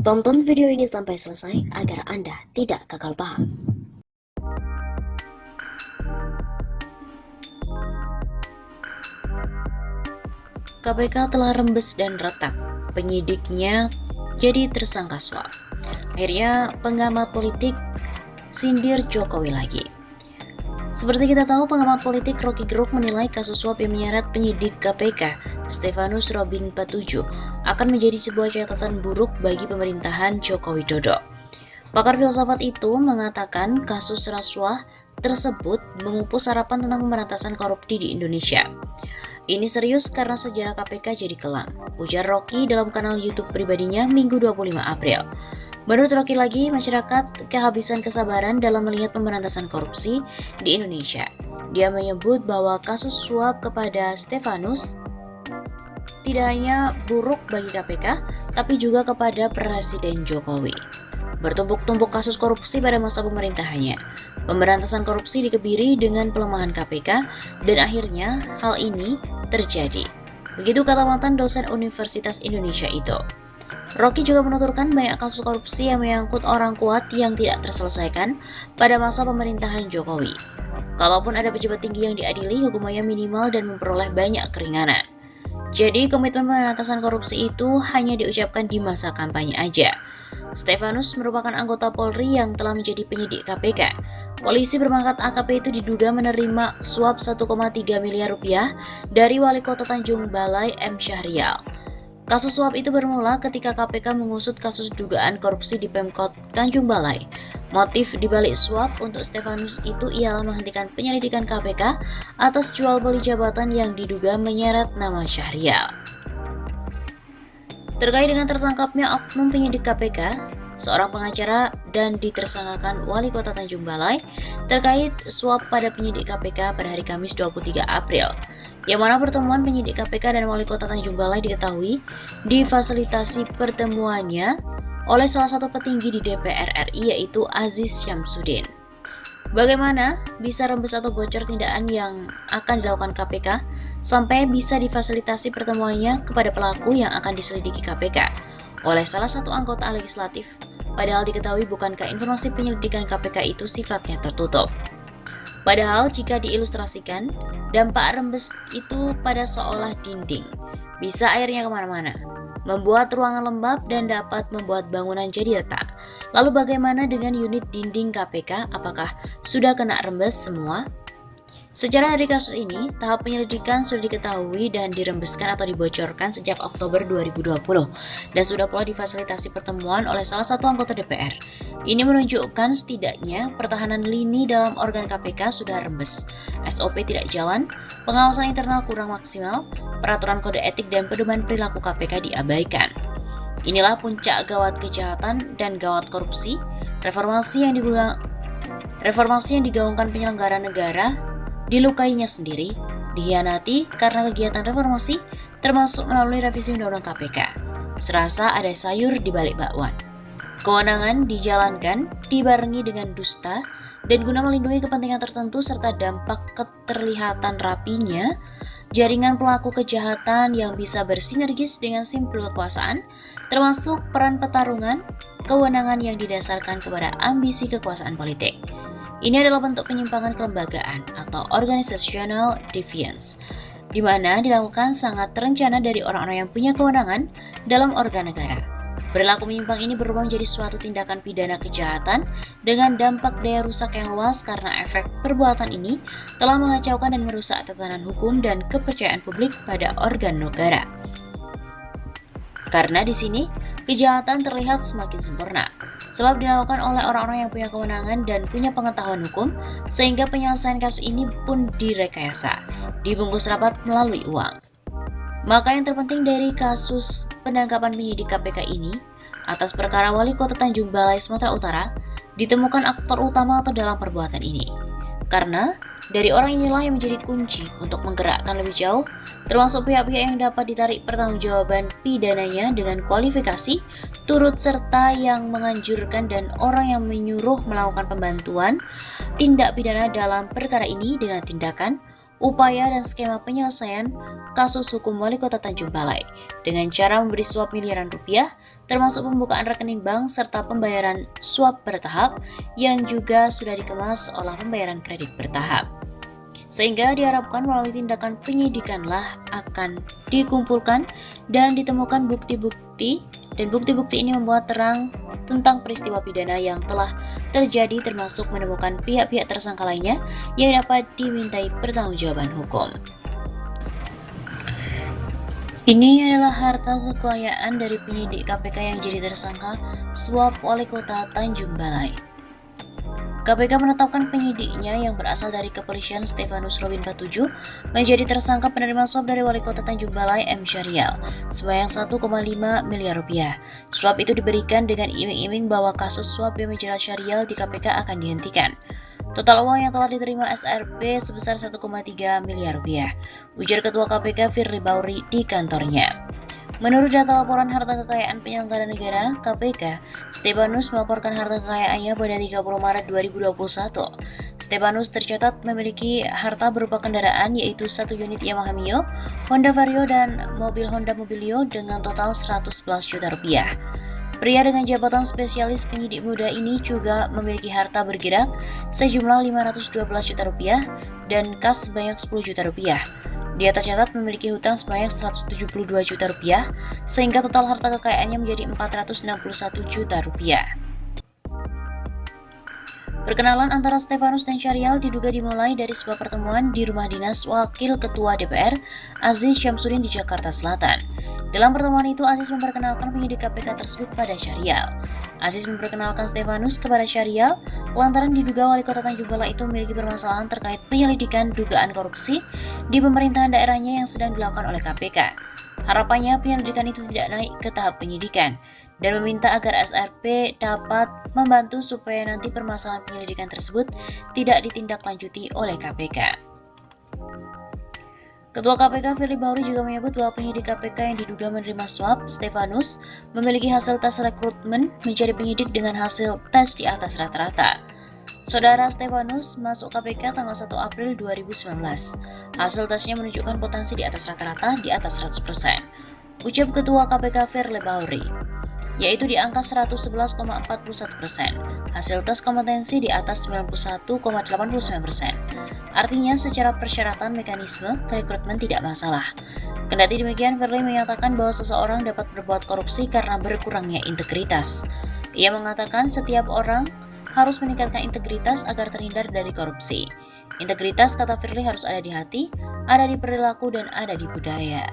Tonton video ini sampai selesai agar Anda tidak gagal paham. KPK telah rembes dan retak, penyidiknya jadi tersangka suap. Akhirnya pengamat politik sindir Jokowi lagi. Seperti kita tahu, pengamat politik Rocky Gerung menilai kasus suap yang menyeret penyidik KPK Stefanus Robin Patujuh akan menjadi sebuah catatan buruk bagi pemerintahan Joko Widodo. Pakar filsafat itu mengatakan kasus rasuah tersebut memupus harapan tentang pemberantasan korupsi di Indonesia. Ini serius karena sejarah KPK jadi kelam, ujar Rocky dalam kanal YouTube pribadinya Minggu 25 April. Menurut Rocky lagi, masyarakat kehabisan kesabaran dalam melihat pemberantasan korupsi di Indonesia. Dia menyebut bahwa kasus suap kepada Stefanus tidak hanya buruk bagi KPK, tapi juga kepada Presiden Jokowi. Bertumpuk-tumpuk kasus korupsi pada masa pemerintahannya. Pemberantasan korupsi dikebiri dengan pelemahan KPK, dan akhirnya hal ini terjadi. Begitu kata mantan dosen Universitas Indonesia itu. Rocky juga menuturkan banyak kasus korupsi yang menyangkut orang kuat yang tidak terselesaikan pada masa pemerintahan Jokowi. Kalaupun ada pejabat tinggi yang diadili, hukumannya minimal dan memperoleh banyak keringanan. Jadi komitmen pemberantasan korupsi itu hanya diucapkan di masa kampanye aja. Stefanus merupakan anggota Polri yang telah menjadi penyidik KPK. Polisi berpangkat AKP itu diduga menerima suap 1,3 miliar rupiah dari Wali Kota Tanjung Balai M. Syahrial. Kasus suap itu bermula ketika KPK mengusut kasus dugaan korupsi di Pemkot Tanjung Balai. Motif dibalik suap untuk Stefanus itu ialah menghentikan penyelidikan KPK atas jual beli jabatan yang diduga menyeret nama Syahrial. Terkait dengan tertangkapnya oknum penyidik KPK, seorang pengacara dan ditersangkakan Wali Kota Tanjung Balai terkait suap pada penyidik KPK pada hari Kamis 23 April, yang mana pertemuan penyidik KPK dan Wali Kota Tanjung Balai diketahui difasilitasi pertemuannya oleh salah satu petinggi di DPR RI, yaitu Aziz Syamsuddin. Bagaimana bisa rembes atau bocor tindakan yang akan dilakukan KPK sampai bisa difasilitasi pertemuannya kepada pelaku yang akan diselidiki KPK oleh salah satu anggota legislatif, padahal diketahui bukankah informasi penyelidikan KPK itu sifatnya tertutup. Padahal jika diilustrasikan, dampak rembes itu pada seolah dinding, bisa airnya kemana-mana, membuat ruangan lembab dan dapat membuat bangunan jadi retak. Lalu bagaimana dengan unit dinding KPK? Apakah sudah kena rembes semua? Secara dari kasus ini, tahap penyelidikan sudah diketahui dan dirembeskan atau dibocorkan sejak Oktober 2020 dan sudah pula difasilitasi pertemuan oleh salah satu anggota DPR. Ini menunjukkan setidaknya pertahanan lini dalam organ KPK sudah rembes, SOP tidak jalan, pengawasan internal kurang maksimal, peraturan kode etik dan pedoman perilaku KPK diabaikan. Inilah puncak gawat kejahatan dan gawat korupsi, reformasi yang digaungkan penyelenggara negara dilukainya sendiri, dikhianati karena kegiatan reformasi termasuk melalui revisi Undang-Undang KPK. Serasa ada sayur di balik bakwan. Kewenangan dijalankan dibarengi dengan dusta dan guna melindungi kepentingan tertentu serta dampak keterlihatan rapinya jaringan pelaku kejahatan yang bisa bersinergis dengan simpul kekuasaan, termasuk peran pertarungan, kewenangan yang didasarkan kepada ambisi kekuasaan politik. Ini adalah bentuk penyimpangan kelembagaan atau organizational deviance, di mana dilakukan sangat terencana dari orang-orang yang punya kewenangan dalam organ negara. Perilaku menyimpang ini berubah menjadi suatu tindakan pidana kejahatan dengan dampak daya rusak yang luas karena efek perbuatan ini telah mengacaukan dan merusak tatanan hukum dan kepercayaan publik pada organ negara. Karena di sini kejahatan terlihat semakin sempurna, sebab dilakukan oleh orang-orang yang punya kewenangan dan punya pengetahuan hukum, sehingga penyelesaian kasus ini pun direkayasa, dibungkus rapat melalui uang. Maka yang terpenting dari kasus penangkapan penyidik KPK ini, atas perkara Wali Kota Tanjung Balai Sumatera Utara, ditemukan aktor utama atau dalam perbuatan ini. Karena dari orang inilah yang menjadi kunci untuk menggerakkan lebih jauh, termasuk pihak-pihak yang dapat ditarik pertanggungjawaban pidananya dengan kualifikasi, turut serta yang menganjurkan dan orang yang menyuruh melakukan pembantuan tindak pidana dalam perkara ini dengan tindakan upaya dan skema penyelesaian kasus hukum Wali Kota Tanjung Balai dengan cara memberi suap miliaran rupiah, termasuk pembukaan rekening bank serta pembayaran suap bertahap yang juga sudah dikemas olah pembayaran kredit bertahap. Sehingga diharapkan melalui tindakan penyidikanlah akan dikumpulkan dan ditemukan bukti-bukti, dan bukti-bukti ini membuat terang tentang peristiwa pidana yang telah terjadi, termasuk menemukan pihak-pihak tersangka lainnya yang dapat dimintai pertanggungjawaban hukum. Ini adalah harta kekayaan dari penyidik KPK yang jadi tersangka suap Wali Kota Tanjung Balai. KPK menetapkan penyidiknya yang berasal dari kepolisian Stefanus Robin 47 menjadi tersangka penerima suap dari Wali Kota Tanjung Balai M. Syahrial sebanyak 1,5 miliar rupiah. Suap itu diberikan dengan iming-iming bahwa kasus suap yang menjerat Syahrial di KPK akan dihentikan. Total uang yang telah diterima SRP sebesar 1,3 miliar rupiah, ujar Ketua KPK Firly Bahuri di kantornya. Menurut data laporan harta kekayaan penyelenggara negara (KPK), Stefanus melaporkan harta kekayaannya pada 30 Maret 2021. Stefanus tercatat memiliki harta berupa kendaraan yaitu 1 unit Yamaha Mio, Honda Vario, dan mobil Honda Mobilio dengan total 111 juta rupiah. Pria dengan jabatan spesialis penyidik muda ini juga memiliki harta bergerak sejumlah 512 juta rupiah dan kas sebanyak 10 juta rupiah. Dia tercatat memiliki hutang sebanyak 172 juta rupiah, sehingga total harta kekayaannya menjadi 461 juta rupiah. Perkenalan antara Stefanus dan Syahrial diduga dimulai dari sebuah pertemuan di rumah dinas Wakil Ketua DPR Aziz Syamsuddin di Jakarta Selatan. Dalam pertemuan itu, Aziz memperkenalkan penyidik KPK tersebut pada Syahrial. Aziz memperkenalkan Stefanus kepada Syahrial lantaran diduga Wali Kota Tanjung Balai itu memiliki permasalahan terkait penyelidikan dugaan korupsi di pemerintahan daerahnya yang sedang dilakukan oleh KPK. Harapannya penyelidikan itu tidak naik ke tahap penyidikan dan meminta agar SRP dapat membantu supaya nanti permasalahan penyelidikan tersebut tidak ditindaklanjuti oleh KPK. Ketua KPK Firly Bahuri juga menyebut bahwa penyidik KPK yang diduga menerima suap, Stefanus, memiliki hasil tes rekrutmen menjadi penyidik dengan hasil tes di atas rata-rata. Saudara Stefanus masuk KPK tanggal 1 April 2019. Hasil tesnya menunjukkan potensi di atas rata-rata di atas 100%. Ucap Ketua KPK Firly Bahuri, yaitu di angka 111,41%. Hasil tes kompetensi di atas 91,89%. Artinya secara persyaratan mekanisme rekrutmen tidak masalah. Kendati demikian, Firly menyatakan bahwa seseorang dapat berbuat korupsi karena berkurangnya integritas. Ia mengatakan setiap orang harus meningkatkan integritas agar terhindar dari korupsi. Integritas, kata Firly, harus ada di hati, ada di perilaku, dan ada di budaya.